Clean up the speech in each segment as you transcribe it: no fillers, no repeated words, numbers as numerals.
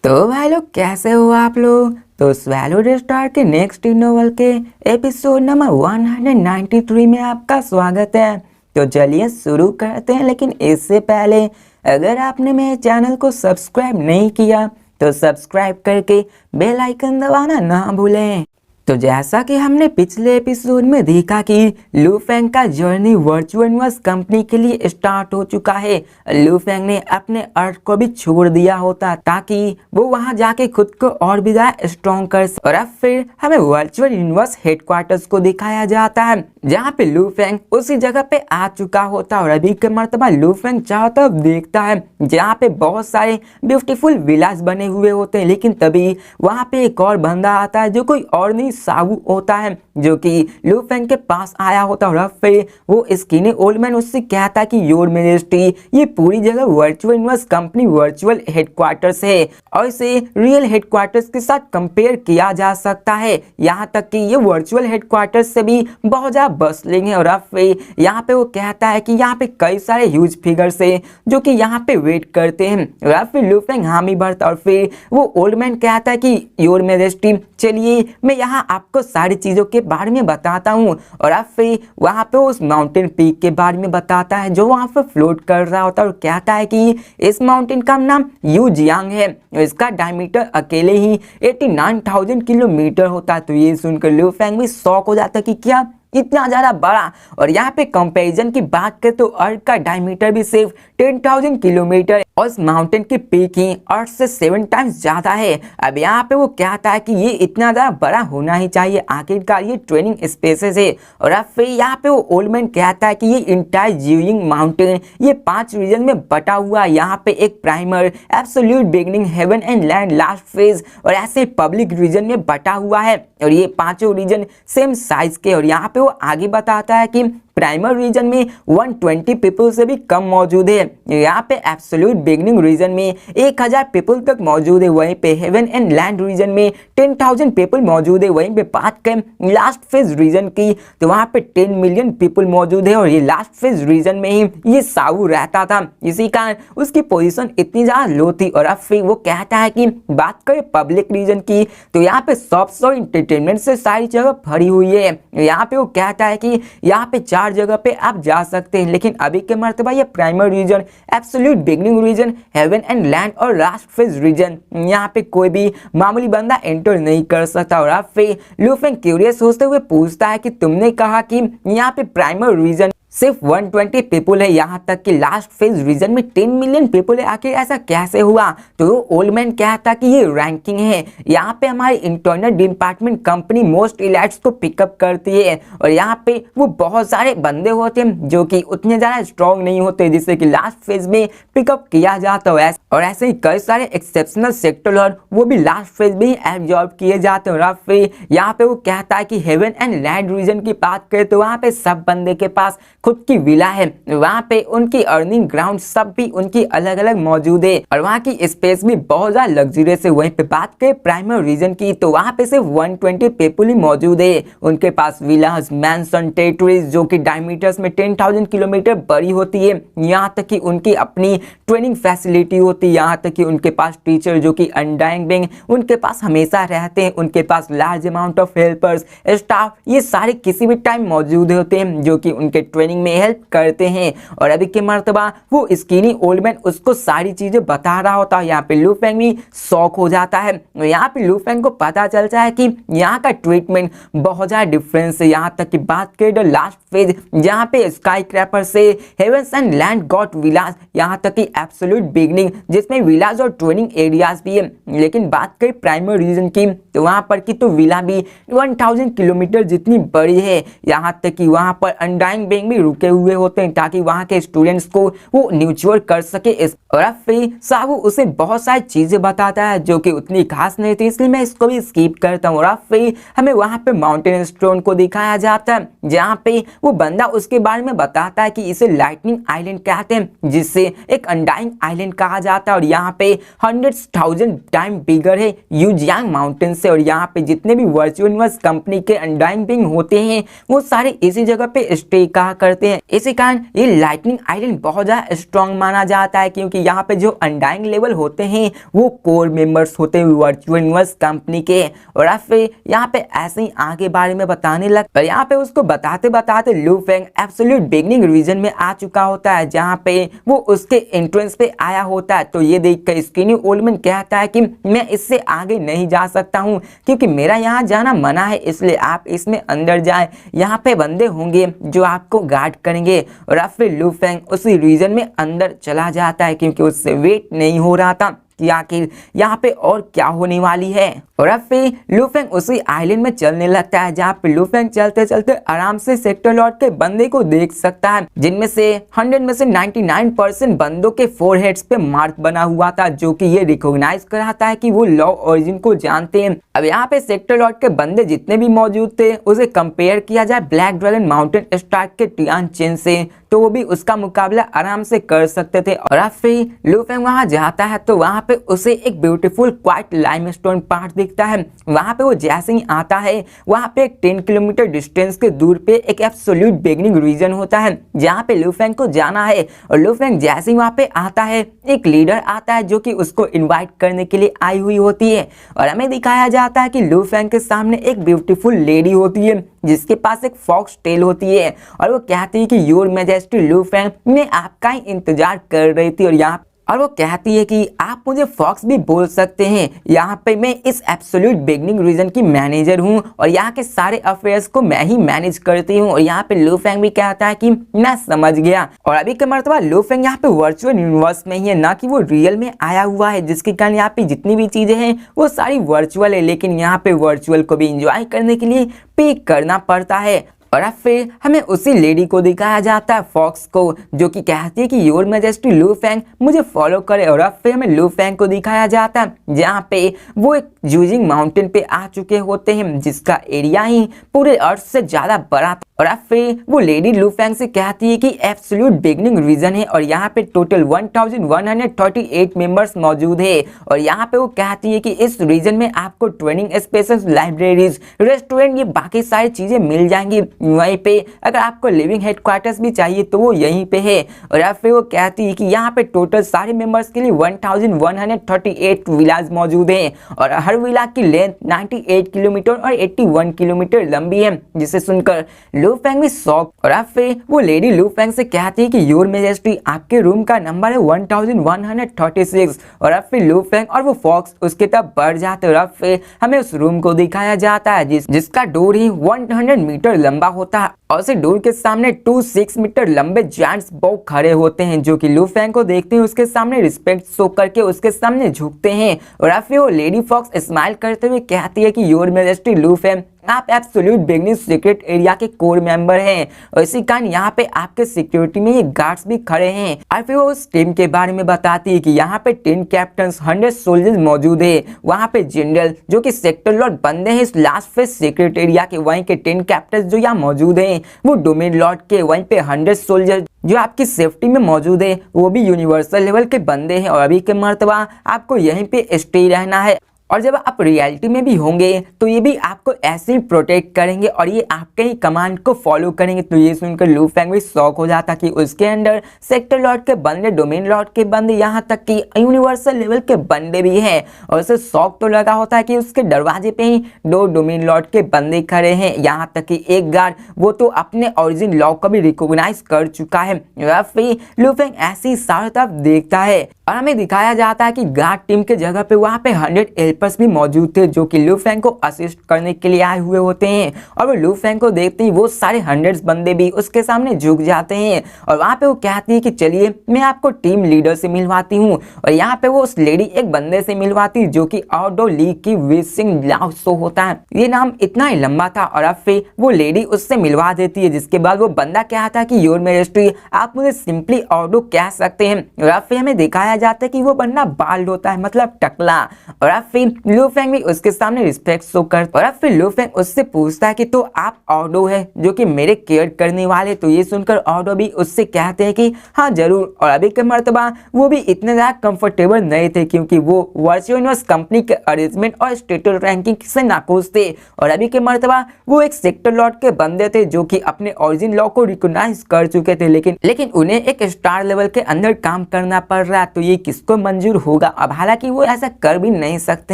तो भाई लोग कैसे हो आप लोग। तो स्वैलो द स्टार के नेक्स्ट नोवेल के एपिसोड नंबर 193 में आपका स्वागत है। तो चलिए शुरू करते हैं, लेकिन इससे पहले अगर आपने मेरे चैनल को सब्सक्राइब नहीं किया तो सब्सक्राइब करके बेल आइकन दबाना ना भूलें। तो जैसा कि हमने पिछले एपिसोड में देखा कि लू फेंग का जर्नी वर्चुअल यूनिवर्स कंपनी के लिए स्टार्ट हो चुका है। लू फेंग ने अपने अर्थ को भी छोड़ दिया होता ताकि वो वहां जाके खुद को और भी ज्यादा स्ट्रॉन्ग कर सके। और अब फिर हमें वर्चुअल यूनिवर्स हेडक्वार्टर्स को दिखाया जाता है, जहाँ पे लू फेंग उसी जगह पे आ चुका होता है। और अभी के मर्तबा लू फेंग चारों तरफ देखता है, जहाँ पे बहुत सारे ब्यूटीफुल विलास बने हुए होते हैं। लेकिन तभी वहाँ पे एक और बंदा आता है जो कोई और नहीं सावू होता है, जो कि लू फेंग के पास आया होता है। और फिर वो स्किनी ओल्ड मैन उससे कहता है कि योर मेजेस्टी, ये पूरी जगह virtual universe company virtual headquarters है और इसे रियल हेडक्वार्टर्स के साथ कंपेयर किया जा सकता है। यहाँ तक कि ये वर्चुअल हेडक्वार्टर्स से भी बहुत ज्यादा बसलिंग है। और अब फिर यहाँ पे वो कहता है कि यहाँ पे कई सारे ह्यूज फिगर्स है जो कि यहाँ पे वेट करते हैं। और अब फिर लू फेंग हामी भरता और फिर वो ओल्ड मैन कहता है कि योर मेजेस्टी, चलिए मैं यहाँ आपको सारी चीजों के बारे में बताता हूँ। और अब फिर वहाँ पे उस माउंटेन पीक के बारे में बताता है जो वहाँ पे फ्लोट कर रहा होता है। और कहता है कि इस माउंटेन का नाम यू जियांग है, इसका डायमीटर अकेले ही 89,000 किलोमीटर होता है। तो ये सुनकर लू फेंग भी शॉक हो जाता है कि क्या इतना ज्यादा बड़ा। और यहाँ पे कंपैरिजन की बात करें तो अर्थ का डायमीटर भी सिर्फ 10,000 किलोमीटर और इस माउंटेन की पीक ही अर्थ से 7 टाइम्स ज्यादा है। अब यहाँ पे वो कहता है कि ये इतना ज्यादा बड़ा होना ही चाहिए, आखिरकार ये ट्रेनिंग स्पेसेस है। और अब फिर यहाँ पे वो ओल्ड मैन कहता है कि ये इंटायर जियांग माउंटेन ये 5 रीजन में बटा हुआ है। यहाँ पे एक primer, absolute beginning, haven and land, last phase और ऐसे पब्लिक रीजन में बटा हुआ है। और ये पांचों रीजन सेम साइज के। और यहाँ पे वो आगे बताता है कि प्राइमर रीजन में 120 पीपल से भी कम मौजूद है। यहाँ पे एब्सोल्यूट बिगिनिंग रीजन में 1000 पीपल तक मौजूद है। वहीं पे हेवन एंड लैंड रीजन में 10,000 पीपल मौजूद है। वहीं पे बात करें लास्ट फेज रीजन की तो वहाँ पे 10 मिलियन पीपल मौजूद है। और ये लास्ट फेज रीजन में ही ये सावू रहता था, इसी कारण उसकी पोजीशन इतनी ज्यादा लो थी। और अब फिर वो कहता है कि बात करें पब्लिक रीजन की तो यहाँ पे शॉप्स और इंटरटेनमेंट से सारी जगह भरी हुई है। यहाँ पे वो कहता है कि यहाँ पे 4 जगह पे आप जा सकते हैं, लेकिन अभी के मर्तबा ये primer region, absolute beginning region, heaven and land और लास्ट फेज रीजन, यहाँ पे कोई भी मामूली बंदा एंटर नहीं कर सकता। और अब फिर लू फेंग क्यूरियस होते हुए पूछता है कि तुमने कहा कि यहाँ पे प्राइमर रीजन सिर्फ 120 पीपल है, यहाँ तक कि लास्ट फेज रीजन में 10 मिलियन पीपल है, आखिर ऐसा कैसे हुआ। तो ओल्ड मैन कहता कि ये रैंकिंग है, यहाँ पे हमारी internal department company most elites को पिकअप करती है। और यहाँ पे वो बहुत सारे बंदे होते हैं जो कि उतने ज्यादा स्ट्रॉन्ग नहीं होते जिससे कि लास्ट फेज में पिकअप किया जाता है। और ऐसे ही कई सारे एक्सेप्शनल सेक्टर और वो भी लास्ट फेज में ही एब्जॉर्ब किए जाते हैं। और फिर यहाँ पे वो कहता है कि हेवन एंड लैंड रीजन की बात करें तो वहाँ पे सब बंदे के पास खुद की विला है, वहाँ पे उनकी अर्निंग ग्राउंड सब भी उनकी अलग अलग मौजूद है। और वहाँ की स्पेस भी बहुत ज्यादा लग्जरियस है। वहीं पे बात करें प्राइमर रीजन की तो वहाँ पे सिर्फ 120 पीपल ही मौजूद है। उनके पास विलास, मैंसन, टेरिटरीज जो कि डायमीटर्स में 10,000 किलोमीटर बड़ी होती है। यहाँ तक कि उनकी अपनी ट्रेनिंग फैसिलिटी होती है। यहाँ तक कि उनके पास टीचर जो कि अनडाइंग बिंग उनके पास हमेशा रहते हैं। उनके पास large amount of helpers, staff, ये सारे किसी भी टाइम मौजूद होते हैं जो कि उनके ट्रेनिंग में हेल्प करते हैं। और अभी के मर्तबा वो स्किनी ओल्ड मैन उसको सारी चीजें बता रहा होता है। यहाँ पे लू फेंग भी शॉक हो जाता है। यहाँ पे लू फेंग को पता चलता है कि यहाँ का ट्रीटमेंट बहुत ज्यादा डिफरेंस है। यहाँ तक कि बात करें लास्ट फेज जहाँ पे स्काई क्रैपर से हेवंस एंड लैंड गॉट विलास, यहाँ तक कि एब्सोल्यूट बिगिनिंग जिसमें विलास और ट्रेनिंग एरियाज भी है। लेकिन बात करें प्राइमर रीजन की तो वहां पर की तो विला भी 1000 किलोमीटर जितनी बड़ी है। यहाँ तक कि वहां पर अनडाइंग बिंग भी रुके हुए होते हैं ताकि वहां के स्टूडेंट्स को वो न्यूट्रल कर सके। और अब फिर साहू उसे बहुत सारी चीजें बताता है जो कि उतनी खास नहीं थी, इसलिए मैं इसको भी स्किप करता हूँ। और अब फिर हमें वहां पे माउंटेन स्टोन को दिखाया जाता है, जहाँ पे वो बंदा उसके बारे में बताता है कि इसे लाइटनिंग आइलैंड कहते हैं, जिससे एक अनडाइंग आइलैंड कहा जाता है। और यहाँ पे 100,000 टाइम बिगर है यू जियांग माउंटेन से। और यहाँ पे जितने भी वर्चुअल यूनिवर्स कंपनी के अनडाइंग बिंग होते हैं वो सारे इसी जगह पे स्टे कहा कर करते हैं। इसी कारण ये लाइटनिंग आइलैंड बहुत ज्यादा स्ट्रॉन्ग माना जाता है, क्योंकि यहाँ पे जो अनडाइंग लेवल होते हैं वो कोर मेंबर्स होते हैं वर्चुअल यूनिवर्स कंपनी के। और अब फिर यहाँ पे ऐसे ही आगे बारे में बताने लग, और यहाँ पे उसको बताते बताते लू फेंग एब्सोल्यूट बिगनिंग रीजन में आ चुका होता है, जहाँ पे वो उसके एंट्रेंस पे आया होता है। तो ये देखकर स्किनी ओल्डमैन कहता है कि मैं इससे आगे नहीं जा सकता हूँ, क्योंकि मेरा यहाँ जाना मना है, इसलिए आप इसमें अंदर जाए, यहाँ पे बंदे होंगे जो आपको गार्ड करेंगे। और अब फिर लू फेंग उसी रीजन में अंदर चला जाता है, क्योंकि उससे वेट नहीं हो रहा था कि आखिर यहाँ पे और क्या होने वाली है। और अब फिर लू फेंग उसी आइलैंड में चलने लगता है, जहाँ पे लू फेंग चलते चलते आराम से सेक्टर लॉर्ड के बंदे को देख सकता है, जिनमें से 100 में से 99% बंदों के फोरहेड्स पे मार्क बना हुआ था, जो कि ये रिकॉग्नाइज कराता है कि वो लॉ ओरिजिन को जानते हैं। अब यहाँ पे सेक्टर लॉर्ड के बंदे जितने भी मौजूद थे, उसे कंपेयर किया जाए ब्लैक ड्रैगन माउंटेन स्टार्क के टियान चेन से, तो वो भी उसका मुकाबला आराम से कर सकते थे। और अब फिर लू फेंग वहां जाता है तो वहां पे उसे एक ब्यूटीफुल क्वाइट लाइमस्टोन पहाड़ दिखता है। वहां पे वो जैसे ही आता है, वहां पे एक 10 किलोमीटर डिस्टेंस के दूर पे एक एब्सोल्यूट बिगनिंग रीजन होता है, जहां पे लू फेंग को जाना है। और लू फेंग जैसे ही वहां पे आता है, एक लीडर आता है जो कि उसको इन्वाइट करने के लिए आई हुई होती है। और हमें दिखाया जाता है कि लू फेंग के सामने एक ब्यूटीफुल लेडी होती है, जिसके पास एक फॉक्स टेल होती है, और वो कहती है कि योर मैजेस्टी लू फेंग, मैं आपका ही इंतजार कर रही थी। और वो कहती है कि आप मुझे फॉक्स भी बोल सकते हैं, यहाँ पे मैं इस एब्सोल्यूट बिगनिंग रीजन की मैनेजर हूँ, और यहाँ के सारे अफेयर्स को मैं ही मैनेज करती हूँ। और यहाँ पे लू फेंग भी कहता है कि मैं समझ गया। और अभी के मर्तबा लू फेंग यहाँ पे वर्चुअल यूनिवर्स में ही है, ना कि वो रियल में आया हुआ है, जिसके कारण यहाँ पे जितनी भी चीजें हैं वो सारी वर्चुअल है। लेकिन यहाँ पे वर्चुअल को भी इंजॉय करने के लिए पे करना पड़ता है। और अब फिर हमें उसी लेडी को दिखाया जाता है, फॉक्स को, जो कि कहती है कि योर मैजेस्टी लू फेंग, मुझे फॉलो करे। और अब फिर हमें लू फेंग को दिखाया जाता है, जहाँ पे वो एक जूजिंग माउंटेन पे आ चुके होते हैं, जिसका एरिया ही पूरे अर्थ से ज्यादा बड़ा था। और अब फिर वो लेडी लू फेंग से कहती है कि एब्सोल्यूट बिगनिंग रीजन है, और यहाँ पे टोटल 1138 मेंबर्स मौजूद है। और यहाँ पे वो कहती है कि इस रीजन में आपको ट्रेनिंग स्पेसेस, लाइब्रेरीज, रेस्टोरेंट, ये बाकी सारी चीजें मिल जाएंगी वहीं पे। अगर आपको लिविंग हेडक्वार्टर्स भी चाहिए तो वो यहीं पे है। और अब फिर वो कहती है कि यहाँ पे टोटल सारे मेंबर्स के लिए 1138 विलाज मौजूद हैं, और हर विला की लेंथ 98 किलोमीटर और 81 किलोमीटर लंबी है, जिसे सुनकर लू फेंग भी शॉक। और अब फिर वो लेडी लू फेंग से कहती है कि योर मैजेस्टी, आपके रूम का नंबर है 1136। और अब फिर लू फेंग और वो फॉक्स उसके तरफ बढ़ जाते हैं। और अब फिर हमें उस रूम को दिखाया जाता है, जिसका डोर ही 100 मीटर लंबा होता है, और उस डोर के सामने 26 मीटर लंबे जायंट्स बॉग खड़े होते हैं, जो कि लू फेंग को देखते हैं उसके सामने रिस्पेक्ट शो करके उसके सामने झुकते हैं। और अब फिर वो लेडी फॉक्स स्माइल करते हुए कहती है कि योर मैजेस्टी लू फेंग, आप एब्सोल्यूट बिगनिंग सीक्रेट एरिया के कोर मेंबर हैं, और इसी कारण यहाँ पे आपके सिक्योरिटी में ये गार्ड्स भी खड़े हैं। और फिर वो उस टीम के बारे में बताती है कि यहाँ पे 10 कैप्टन्स, 100 सोल्जर्स मौजूद है, वहाँ पे जनरल जो कि सेक्टर लॉर्ड बंदे हैं इस लास्ट फेज सीक्रेट एरिया के, वहीं के 10 कैप्टन्स जो यहाँ मौजूद हैं वो डोमेन लॉर्ड के, वहीं पे 100 सोल्जर जो आपकी सेफ्टी में मौजूद है वो भी यूनिवर्सल लेवल के बंदे हैं। और अभी के मर्तबा आपको यहीं पे स्टे रहना है, और जब आप रियलिटी में भी होंगे तो ये भी आपको ऐसे ही प्रोटेक्ट करेंगे, और ये आपके ही कमांड को फॉलो करेंगे। तो ये सुनकर लू फेंग भी शॉक हो जाता कि उसके अंडर सेक्टर लॉर्ड के बंदे, डोमेन लॉर्ड के बंदे, यहाँ तक कि यूनिवर्सल लेवल के बंदे भी हैं। और उसे शॉक तो लगा होता है कि उसके दरवाजे पे ही 2 डोमेन लॉर्ड के बंदे खड़े हैं, यहाँ तक कि एक गार्ड वो तो अपने ओरिजिन लॉ को भी रिकॉग्नाइज कर चुका है। फिर लू फेंग ऐसी ही चारों तरफ देखता है, और हमें दिखाया जाता है कि गार्ड टीम के जगह पे वहाँ पे 100 हेल्पर्स भी मौजूद थे, जो कि लू फेंग को असिस्ट करने के लिए आए हुए होते हैं। और वो लू फेंग को देखते ही वो सारे 100 बंदे भी उसके सामने झुक जाते हैं, और वहाँ पे वो कहती है कि चलिए मैं आपको टीम लीडर से मिलवाती हूँ। और यहाँ पे वो उस लेडी एक बंदे से मिलवाती जो कि आउटडोर लीग की विसिंग लाउ शो होता है, ये नाम इतना ही लंबा था। और अब फिर वो लेडी उससे मिलवा देती है, जिसके बाद वो बंदा कहता है कि योर मैजेस्टी, आप मुझे सिंपली आउटडोर कह सकते हैं। और अब फिर हमें दिखाया जाता है कि वो बंदा बाल्ड होता है, मतलब टकला। और अब फिर लू फेंग भी उसके सामने रिस्पेक्ट शो करता और अब फिर लू फेंग उससे पूछता है कि तो आप ऑडो है जो कि मेरे केयर करने वाले। तो ये सुनकर ऑडो भी उससे कहते हैं कि हाँ जरूर। और अभी के मर्तबा वो भी इतने ज्यादा कंफर्टेबल नहीं थे क्योंकि वो वर्चुअल यूनिवर्स कंपनी के अरेंजमेंट और स्टेटस रैंकिंग से नाखुश थे। और अभी के मर्तबा वो एक सेक्टर लॉर्ड के बंदे थे जो कि अपने ओरिजिन लॉ को रिकॉग्नाइज कर चुके थे, लेकिन उन्हें एक स्टार लेवल के अंदर काम करना पड़ रहा। तो ये किसको मंजूर होगा? अब हालांकि वो ऐसा कर भी नहीं सकते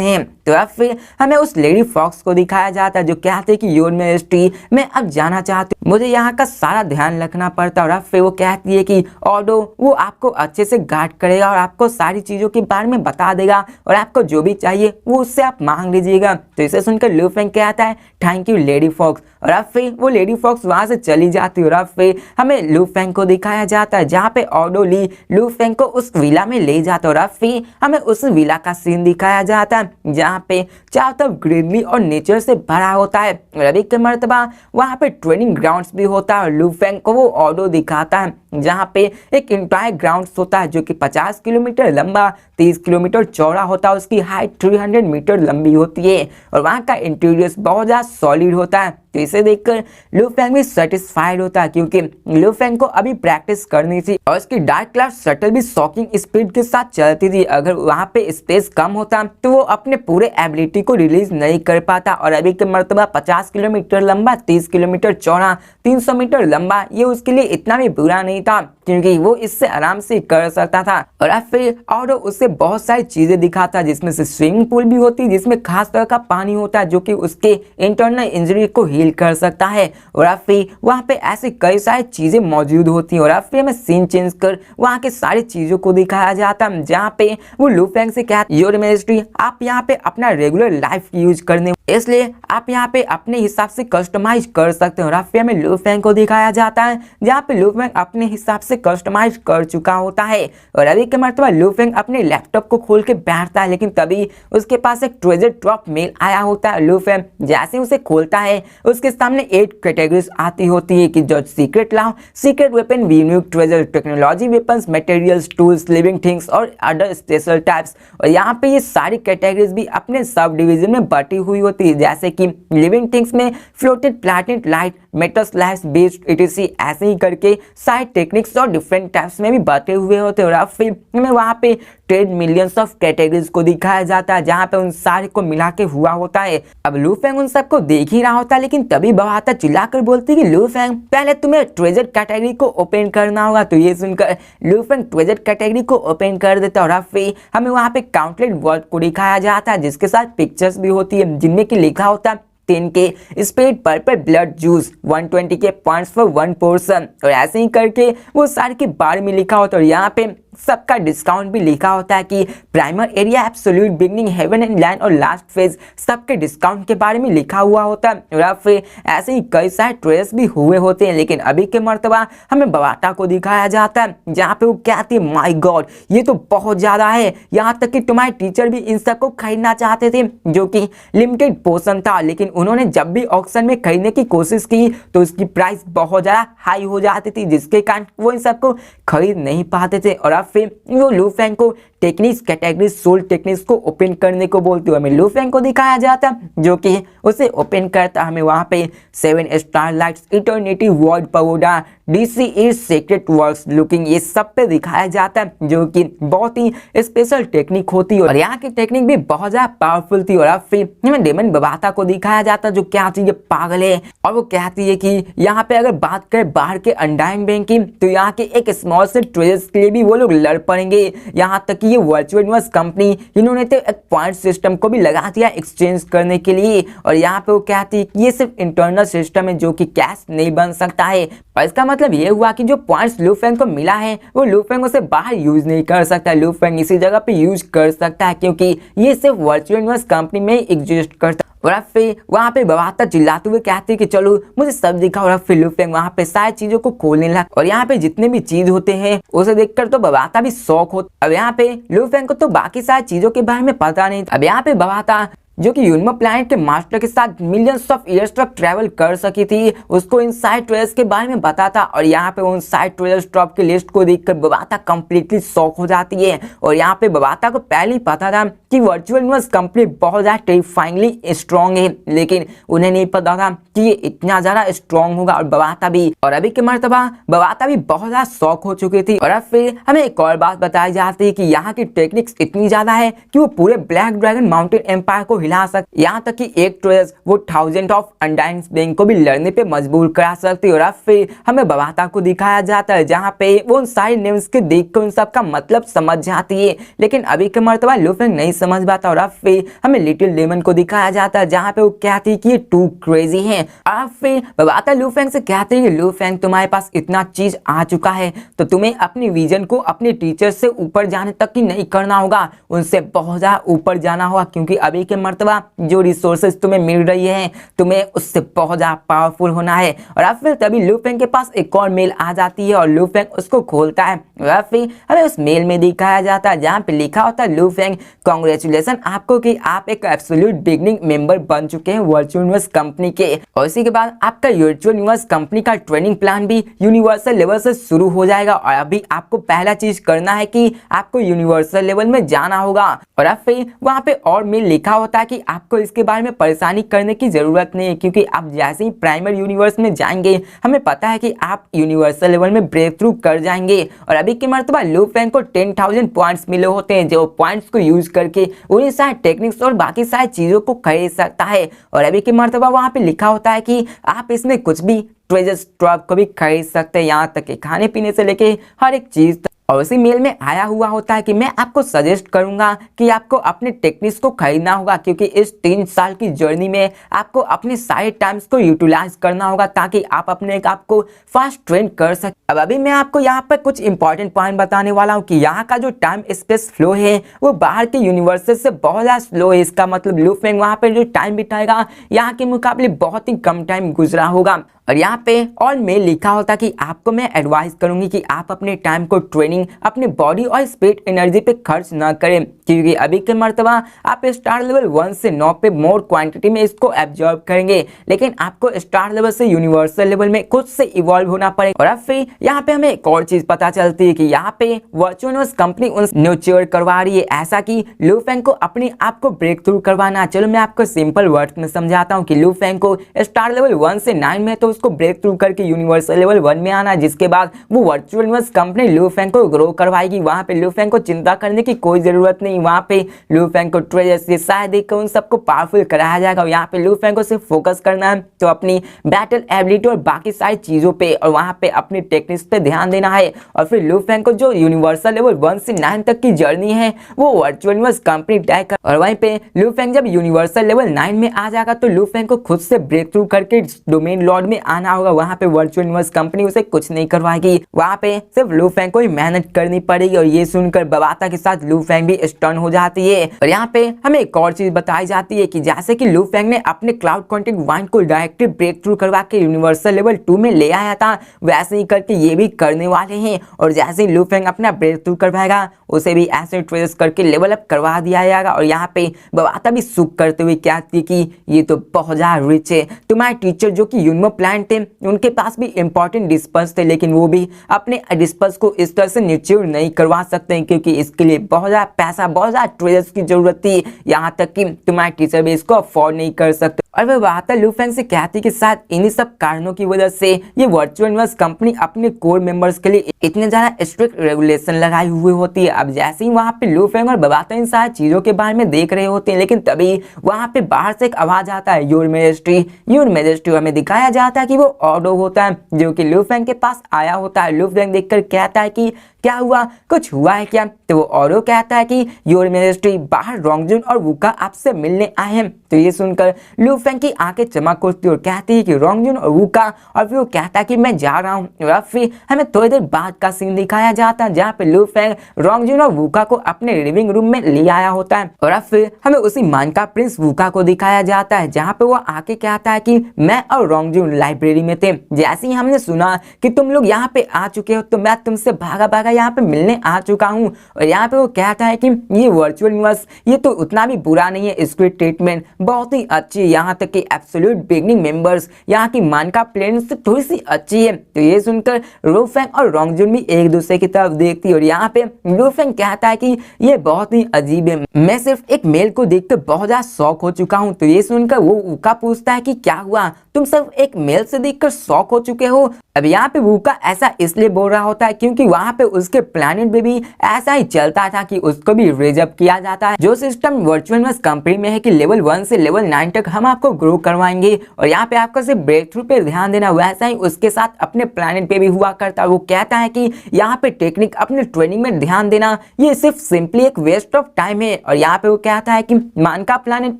हैं। तो अब फिर हमें उस लेडी फॉक्स को दिखाया जाता है जो कहते हैं कि योर मैजेस्टी मैं अब जाना चाहती हूँ, मुझे यहाँ का सारा ध्यान रखना पड़ता है। और अब फिर वो कहती है कि ऑडो वो आपको अच्छे से गार्ड करेगा और आपको सारी चीजों के बारे में बता देगा और आपको जो भी चाहिए वो उससे आप मांग लीजिएगा। तो इसे सुनकर लू फेंग कहता है थैंक यू लेडी फॉक्स। और अब फिर वो लेडी फॉक्स वहां से चली जाती है। और अब फिर हमें लू फेंग को दिखाया जाता है जहाँ पे ऑडो ली लू फेंग को उस विला में ले जाता है। और अब फिर हमें उस विला का सीन दिखाया जाता है जहाँ पे चारों तरफ ग्रीनरी और नेचर से भरा होता है। और अभी के मर्तबा वहाँ पे ट्रेनिंग ग्राउंड्स भी होता है और लू फेंग को वो ऑडो दिखाता है जहाँ पे एक इंटायर ग्राउंड्स होता है जो कि 50 किलोमीटर लंबा 30 किलोमीटर चौड़ा होता है, उसकी हाइट 300 मीटर लंबी होती है और वहाँ का इंटीरियर बहुत ज़्यादा सॉलिड होता है। तो इसे देखकर लू फेंग भी सेटिस्फाइड होता है क्योंकि लू फेंग को अभी प्रैक्टिस करनी थी और उसकी डार्क क्लाउड शटल भी शॉकिंग स्पीड के साथ चलती थी। अगर वहाँ पे स्पेस कम होता तो वो अपने पूरे एबिलिटी को रिलीज नहीं कर पाता। और अभी के मर्तबा 50 किलोमीटर लंबा 30 किलोमीटर चौड़ा 300 मीटर लंबा ये उसके लिए इतना भी बुरा नहीं था क्योंकि वो इससे आराम से कर सकता था। और अब फिर ऑडो उससे बहुत सारी चीजें दिखाता जिसमें से स्विमिंग पूल भी होती है जिसमें खास तरह का पानी होता है जो कि उसके इंटरनल इंजरी को हील कर सकता है। और अब फिर वहाँ पे ऐसे कई सारी चीजें मौजूद होती हैं। और अब फिर हमें सीन चेंज कर वहाँ के सारी चीजों को दिखाया जाता है जहाँ पे वो लू फेंग से कहता योर मैजेस्टी आप यहाँ पे अपना रेगुलर लाइफ यूज करने इसलिए आप यहाँ पे अपने हिसाब से कस्टमाइज कर सकते हो। और अब फिर हमें लू फेंग को दिखाया जाता है जहाँ पे लू फेंग अपने हिसाब से कस्टमाइज कर चुका होता है। और अभी के मर्तबा लू फेंग अपने लैपटॉप को खोल के बैठता है लेकिन तभी उसके पास एक ट्रेजर ड्रॉप मेल आया होता है। लू फेंग जैसे उसे खोलता है उसके सामने 8 कैटेगरीज आती होती है कि जो secret law, secret weapon, unique treasure, technology, weapons, materials, tools, living things और अदर स्पेशल टाइप्स। और यहाँ पे ये सारी कैटेगरीज भी अपने सब डिवीजन में बटी हुई होती है जैसे कि लिविंग थिंग्स में floated planet light metal slash based etc ऐसे ही करके सारे टेक्निक्स और डिफरेंट टाइप्स में भी बटे हुए होते हैं। और अब फिर हमें वहाँ पे 10 मिलियंस ऑफ कैटेगरीज को दिखाया जाता है जहाँ पे उन सारे को मिला के हुआ होता है। अब लू फेंग उन सबको देख ही रहा होता है लेकिन तभी बवाता चिल्लाकर बोलती है कि लू फेंग पहले तुम्हें ट्रेजर कैटेगरी को ओपन करना होगा। तो ये सुनकर लू फेंग ट्रेजर कैटेगरी को ओपन कर देता है और अब फिर हमें वहाँ पे काउंटलेट वर्ड को दिखाया जाता है जिसके साथ पिक्चर्स भी होती है जिनमें की लिखा होता है 10 के स्पेड पर्पल ब्लड जूस 120 के पॉइंट्स फॉर 1 पर्सन। और ऐसे ही करके वो सारे के बारे में लिखा होता है। और यहाँ पे सबका डिस्काउंट भी लिखा होता है कि primer area, absolute, beginning, haven and land और लास्ट फेज सबके डिस्काउंट के बारे में लिखा हुआ होता है। और फिर ऐसे ही कई सारे ट्रेस भी हुए होते हैं लेकिन अभी के मर्तबा हमें बवाटा को दिखाया जाता है जहाँ पे वो कहती है माय गॉड ये तो बहुत ज्यादा है, यहाँ तक कि तुम्हारे टीचर भी इन सबको खरीदना चाहते थे जो कि लिमिटेड पोर्शन था लेकिन उन्होंने जब भी ऑक्शन में खरीदने की कोशिश की तो उसकी प्राइस बहुत ज्यादा हाई हो जाती थी जिसके कारण वो इन सबको खरीद नहीं पाते थे। और अब फिर वो लू फेंग को टेक्निक्स कैटेगरी सोल टेक्निक्स को ओपन करने को बोलते हुए हमें लू फेंग को दिखाया जाता जो कि उसे ओपन करता। हमें वहाँ पे 7 star lights, eternity, void pagoda, DC is secret works looking ये सब पे दिखाया जाता है जो कि बहुत ही स्पेशल टेक्निक होती है और यहाँ की टेक्निक भी बहुत ज्यादा पावरफुल थी। और अब फिर हमें डेमन बवाता को दिखाया जाता जो क्या चीज पागल है और वो कहती है कि यहाँ पे अगर बात करें बाहर के अनडाइन बैंक की तो यहाँ के एक स्मॉल से ट्रेजर्स के लिए भी वो लोग लड़ पड़ेंगे। यहाँ तक कि ये वर्चुअल यूनिवर्स कंपनी इन्होंने तो एक पॉइंट सिस्टम को भी लगा दिया एक्सचेंज करने के लिए। और यहाँ पे वो कहती है कि ये सिर्फ इंटरनल सिस्टम है जो कि कैश नहीं बन सकता है। और इसका मतलब ये हुआ कि जो पॉइंट्स लू फेंग को मिला है वो लू फेंग उसे बाहर यूज नहीं कर सकता, लू फेंग इसी जगह पे यूज कर सकता है क्योंकि ये सिर्फ वर्चुअल यूनिवर्स कंपनी में एग्जिस्ट करता है। और अब फिर वहाँ पे बवाता चिल्लाते हुए कहती है कि चलो मुझे सब दिखा। और अब फिर लू फेंग वहाँ पे सारी चीजों को खोलने लगा और यहाँ पे जितने भी चीज होते हैं उसे देखकर तो बवाता भी शौक होता। अब यहाँ पे लू फेंग को तो बाकी सारी चीजों के बारे में पता नहीं। अब यहाँ पे बवाता जो कि यूनमा प्लैनेट के मास्टर के साथ मिलियंस ऑफ ईयर्स तक ट्रैवल कर सकी थी, उसको इनसाइड ट्रेजर्स के बारे में बताता। और यहाँ पे उन साइड ट्रेजर्स टॉप की लिस्ट को देखकर बबाता कंप्लीटली शॉक हो जाती है। और यहाँ पे बबाता को पहले ही पता था कि वर्चुअल यूनिवर्स कंपनी बहुत ज्यादा टेरिफाइंगली स्ट्रॉन्ग है, लेकिन उन्हें नहीं पता था कि ये इतना ज्यादा स्ट्रॉन्ग होगा। और बबाता भी, और अभी के मर्तबा बबाता भी बहुत ज्यादा शॉक हो चुकी थी। और अब फिर हमें एक और बात बताई जाती है कि यहाँ की टेक्निक्स इतनी ज्यादा है कि वो पूरे ब्लैक ड्रैगन माउंटेन एम्पायर को हिला सकती, यहाँ तक कि एक ट्रेजर वो 1000 ऑफ अनडाइन बेंग को भी लड़ने पे मजबूर करा सकती। और अब फिर हमें बबाता को दिखाया जाता है जहाँ पे वो उन सारे नेम्स के देख कर उन सब का मतलब समझ जाती है, लेकिन अभी के मर्तबा लूफेंग नहीं समझ पाता। और अब फिर हमें लिटिल लेमन को दिखाया जाता है जहाँ पे वो कहती है कि ये टू क्रेजी है। अब फिर बबाता लूफेंग से कहती है कि लूफेंग तुम्हारे पास इतना चीज आ चुका है तो तुम्हें अपनी विजन को अपने टीचर से ऊपर जाने तक ही नहीं करना होगा, उनसे बहुत ज्यादा ऊपर जाना होगा, क्योंकि अभी के मर्तबा जो रिसोर्सेज तुम्हें मिल रही है तुम्हें उससे बहुत ज्यादा पावरफुल होना है। और अब फिर तभी लूफेंग के पास एक और मेल आ जाती है और लूफेंग उसको खोलता है। और फिर हमें उस मेल में दिखाया जाता है जहाँ पे लिखा होता है लूफेंग कांग्रेचुलेशन आपको कि आप एक एब्सोल्यूट बिगनिंग मेंबर बन चुके हैं वर्चुअल यूनिवर्स कंपनी के। और इसी के बाद आपका वर्चुअल यूनिवर्स कंपनी का ट्रेनिंग प्लान भी यूनिवर्सल लेवल से शुरू हो जाएगा। और अभी आपको पहला चीज करना है कि आपको यूनिवर्सल लेवल में जाना होगा। और अब फिर वहाँ पे और मेल लिखा होता है कि आपको इसके बारे में परेशानी करने की जरूरत नहीं है, क्योंकि आप जैसे ही प्राइमरी यूनिवर्स में जाएंगे हमें पता है कि आप यूनिवर्सल लेवल में ब्रेक थ्रू कर जाएंगे। और अभी की मर्तबा लूफेंग को 10,000 पॉइंट्स मिले होते हैं, जो पॉइंट्स को यूज करके उन्हीं सारे टेक्निक्स और बाकी सारी चीजों को खरीद सकता है। और अभी की मर्तबा वहाँ पे लिखा होता है कि आप इसमें कुछ भी ट्रेजर्स ड्रॉप को भी खरीद सकते हैं, यहाँ तक कि खाने पीने से लेके हर एक चीज। और उसी मेल में आया हुआ होता है कि मैं आपको सजेस्ट करूंगा कि आपको अपने टेक्निक्स को खरीदना होगा, क्योंकि इस 3 साल की जर्नी में आपको अपने सारे टाइम्स को यूटिलाइज करना होगा ताकि आप अपने आप को फास्ट ट्रेन कर सकें। अब अभी मैं आपको यहाँ पर कुछ इंपॉर्टेंट पॉइंट बताने वाला हूँ कि यहाँ का जो टाइम स्पेस फ्लो है वो बाहर के यूनिवर्सेस से बहुत ज्यादा स्लो है। इसका मतलब लूफेंग वहाँ पर जो टाइम बिताएगा यहाँ के मुकाबले बहुत ही कम टाइम गुजरा होगा। और यहाँ पे और मेल लिखा होता कि आपको मैं एडवाइस करूंगी कि आप अपने टाइम को ट्रेनिंग, अपने बॉडी और स्पीड एनर्जी पे खर्च ना करें, क्योंकि अभी के मर्तबा आप स्टार लेवल 1 से 9 पे मोर क्वांटिटी में इसको एब्जॉर्ब करेंगे, लेकिन आपको स्टार लेवल से यूनिवर्सल लेवल में खुद से इवॉल्व होना पड़ेगा। और अब फिर यहाँ पे हमें एक और चीज पता चलती है कि यहाँ पे वर्चुअल यूनिवर्स कंपनी उन न्यूचर करवा रही है ऐसा कि लूफेंग को अपने आप को ब्रेक थ्रू करवाना। चलो मैं आपको सिंपल वर्ड में समझाता हूँ कि लूफेंग को स्टार लेवल 1 से 9 में तो उसको ब्रेक थ्रू करके यूनिवर्सल लेवल 1 में आना, जिसके बाद वो वर्चुअल यूनिवर्स कंपनी लूफेंग को ग्रो करवाएगी। वहां पे लूफेंग को चिंता करने की कोई जरूरत नहीं, वहां पे लूफेंग को ट्रेजर्स ये शायद देख कर उन सबको पावरफुल कराया जाएगा। यहाँ पे लूफेंग को सिर्फ फोकस करना है तो अपनी बैटल एबिलिटी और बाकी सारी चीजों पे, और वहां पे अपनी टेक्निक्स पे ध्यान देना है। और फिर लूफेंग को जो यूनिवर्सल लेवल 1 से 9 तक की जर्नी है वो वर्चुअल यूनिवर्स कंपनी तय कर, और वहीं पे लूफेंग जब यूनिवर्सल लेवल 9 में आ जाएगा तो लूफेंग को खुद से ब्रेक थ्रू करके डोमेन लॉर्ड में आना होगा। वहां पे वर्चुअल यूनिवर्स कंपनी उसे कुछ नहीं करवाएगी, वहां पे सिर्फ लूफेंग को ही मेहनत करनी पड़ेगी। और ये सुनकर बबाता के साथ लूफेंग भी स्टन हो जाती है। और यहाँ पे हमें एक और चीज बताई जाती है कि जैसे कि लूफेंग ने अपने क्लाउड कंटेंट वाइन को डायरेक्टली ब्रेक थ्रू करवा के यूनिवर्सल लेवल 2 में ले आया था, वैसे ही करके ये भी करने वाले हैं। और जैसे ही लूफेंग अपना ब्रेक थ्रू करवाएगा उसे भी ऐसे ट्रेस करके लेवल अप करवा दिया जाएगा। और यहाँ पे बबाता भी सुख करते हुए कहती कि ये तो बहुत ज्यादा रिच है, तुम्हारे टीचर जो कि यूनिवर्स प्लान थे उनके पास भी इंपॉर्टेंट डिस्पर्स थे, लेकिन वो भी अपने डिस्पर्स को इस तरह से न्यूट्रियर नहीं करवा सकते हैं, क्योंकि इसके लिए बहुत ज्यादा पैसा, बहुत ज्यादा ट्रेजर्स की जरूरत थी, यहाँ तक कि तुम्हारे टीचर भी इसको अफोर्ड नहीं कर सकते। और वह बहाता लूफेंग से कहती कि शायद इन्हीं सब कारणों की वजह से ये वर्चुअल यूनिवर्स कंपनी अपने कोर मेंबर्स के लिए इतने ज्यादा स्ट्रिक्ट रेगुलेशन लगाई हुई होती है। अब जैसे ही वहां पे लूफेंग और बबाता इन सारी चीजों के बारे में देख रहे होते हैं, लेकिन तभी वहां पे बाहर से एक आवाज आता है, योर मेजेस्टी। हमें दिखाया जाता है कि वो ऑडो होता है जो कि लूफेंग के पास आया होता है। लूफेंग देखकर कहता है कि क्या हुआ, कुछ हुआ है क्या? तो वो ऑडो कहता है कि योर मेजेस्टी, बाहर रोंगजुन और वुका आपसे मिलने आए हैं। तो ये सुनकर लूफेंग की आंखें चमक उठती और कहती है कि रोंगजुन और वुका, और फिर वो कहता है कि मैं जा रहा हूँ। और अब फिर हमें थोड़ी देर बाद का सीन दिखाया जाता है जहाँ पे लूफेंग रोंगजुन और वुका को अपने लिविंग रूम में ले आया होता है। और अब फिर हमें उसी मान का प्रिंस वुका को दिखाया जाता है जहाँ पे वो आके कहता है कि मैं और रोंगजुन लाइब्रेरी में थे, जैसे ही हमने सुना कि तुम लोग यहाँ पे आ चुके हो तो मैं तुमसे भागा भागा का यहाँ पे मिलने आ चुका हूँ। और यहाँ पे वो कहता है कि ये वर्चुअल यूनिवर्स ये तो उतना भी बुरा नहीं है, इसकी ट्रीटमेंट बहुत ही अच्छी है, यहाँ तक कि एब्सोल्यूट बिगनिंग मेंबर्स यहाँ की मानका प्लेन से थोड़ी सी अच्छी है। तो ये सुनकर लू फेंग और रोंगजुन भी एक दूसरे की तरफ देखती है और यहाँ पे लू फेंग कहता है कि ये बहुत ही अजीब है, मैं सिर्फ एक मेल को देखकर बहुत ज्यादा शॉक हो चुका हूँ। तो ये सुनकर वो वूका पूछता है कि क्या हुआ, तुम सिर्फ एक मेल से देखकर शॉक हो चुके हो। अब यहाँ पे वूका ऐसा इसलिए बोल रहा होता है क्योंकि वहाँ पे उसके प्लैनेट पे भी ऐसा ही चलता था कि उसको भी रिजर्व किया जाता है। जो सिस्टम वर्चुअल यूनिवर्स कंपनी में है कि लेवल 1 से लेवल 9 तक हम आपको ग्रो करवाएंगे और यहाँ पे आपको सिर्फ ब्रेक थ्रू पे ध्यान देना, वैसा ही उसके साथ अपने प्लैनेट पे भी हुआ करता है। वो कहता है कि यहाँ पे टेक्निक अपने ट्रेनिंग में ध्यान देना ये सिर्फ सिंपली एक वेस्ट ऑफ टाइम है। और यहाँ पे वो कहता है कि मानका प्लैनेट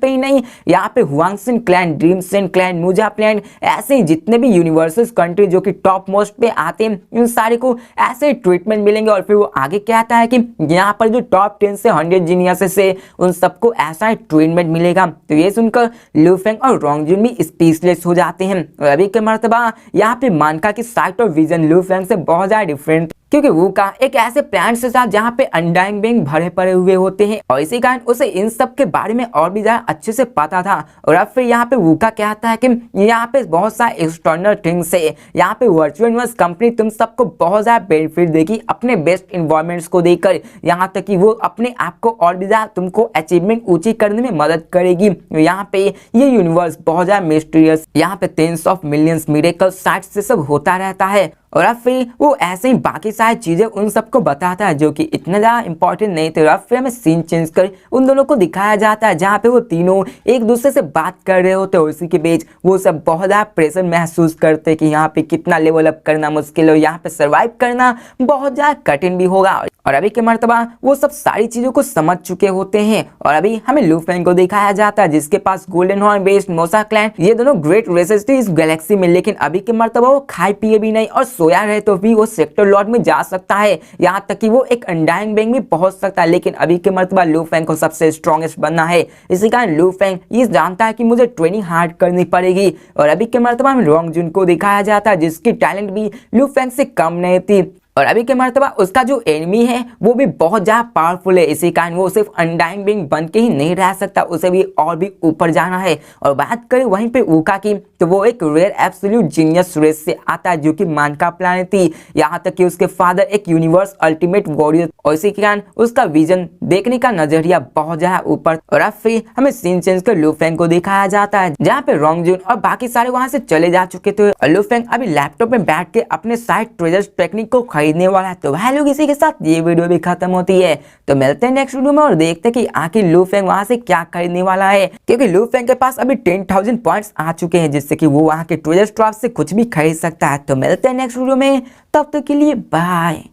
पे ही नहीं, यहाँ पे हुआंगसिन क्लैन, ड्रीमसेन क्लैन, मुजा प्लैन, ऐसे ही जितने भी यूनिवर्सेस कंट्री जो कि टॉप मोस्ट पे आते हैं इन सारे को ऐसे ट्रीटमेंट मिलेंगे। और फिर वो आगे कहता है कि यहाँ पर जो टॉप 10 से 100 जीनियसेस है उन सबको ऐसा ही ट्रीटमेंट मिलेगा। तो ये सुनकर लू फेंग और रोंगजुन भी स्पीचलेस हो जाते हैं। और अभी के मर्तबा यहाँ पे मानका की साइट और विजन लू फेंग से बहुत ज्यादा डिफरेंट, क्योंकि वूका एक ऐसे प्लांट से साथ जहाँ पे अनडाइंग बेंग भरे पड़े हुए होते हैं और इसी कारण उसे इन सब के बारे में और भी ज्यादा अच्छे से पता था। और अब फिर यहाँ पे वूका कहता है कि यहाँ पे बहुत सारे एक्सटर्नल थिंग्स है, यहाँ पे वर्चुअल यूनिवर्स कंपनी तुम सबको बहुत ज्यादा बेनिफिट देगी अपने बेस्ट इन्वायरमेंट्स को देकर, यहाँ तक कि वो अपने आप को और भी ज्यादा तुमको अचीवमेंट ऊंची करने में मदद करेगी। यहाँ पे ये यूनिवर्स बहुत ज्यादा मिस्टीरियस, यहाँ पे tens of millions miracle site से सब होता रहता है। और अब फिर वो ऐसे ही बाकी सारी चीजें उन सबको बताता है जो कि इतना ज्यादा इंपॉर्टेंट नहीं थे। और अब फिर हमें सीन चेंज कर उन दोनों को दिखाया जाता है जहाँ पे वो तीनों एक दूसरे से बात कर रहे होते हैं। उसी के बीच वो सब बहुत ज्यादा प्रेशर महसूस करते कि यहाँ पे कितना लेवल अप करना मुश्किल है, यहाँ पे सर्वाइव करना बहुत ज्यादा कठिन भी होगा। और अभी के मर्तबा वो सब सारी चीजों को समझ चुके होते हैं। और अभी हमें लू फेंग को दिखाया जाता है जिसके पास गोल्डन हॉर्न बेस्ड मोसा क्लैन, ये दोनों ग्रेट रेसेस थे इस गैलेक्सी में, लेकिन अभी के मर्तबा वो खाए पिए भी नहीं और सोया रहे तो भी वो सेक्टर लॉर्ड में जा सकता है, यहाँ तक कि वो एक अनडाइंग बेंग भी पहुंच सकता है। लेकिन अभी के मर्तबा लू फेंग को सबसे स्ट्रॉन्गेस्ट बनना है, इसी कारण लू फेंग ये जानता है कि मुझे ट्रेनिंग हार्ड करनी पड़ेगी। और अभी के मर्तबा में रोंगजुन को दिखाया जाता है जिसकी टैलेंट भी लू फेंग से कम नहीं थी। और अभी के मर्तबा उसका जो एनिमी है वो भी बहुत ज्यादा पावरफुल है, इसी कारण वो सिर्फ अनडाइंग बीइंग बन के ही नहीं रह सकता, उसे भी और भी ऊपर जाना है। और बात करें वहीं पे वूका की तो वो एक रेयर एब्सोल्यूट जीनियस रेस से आता है जो कि मानका प्लैनेट थी, यहाँ तक कि उसके फादर एक यूनिवर्स अल्टीमेट वॉरियर, और इसी के कारण उसका विजन देखने का नजरिया बहुत ज्यादा ऊपर। और अब फिर हमें सीन चेंज कर लू फेंग को दिखाया जाता है जहाँ पे रोंगजुन और बाकी सारे वहां से चले जा चुके थे और लू फेंग अभी लैपटॉप में बैठ के अपने साइड ट्रेजर्स टेक्निक को खरीदने वाला है। तो भाई लोग इसी के साथ ये वीडियो भी खत्म होती है, तो मिलते हैं नेक्स्ट वीडियो में और देखते हैं कि आखिर लू फेंग वहां से क्या खरीदने वाला है, क्योंकि लू फेंग के पास अभी 10,000 पॉइंट्स आ चुके हैं जिससे कि वो वहां के ट्रेजर स्टॉप से कुछ भी खरीद सकता है। तो मिलते हैं नेक्स्ट वीडियो में, तब तक के लिए बाय।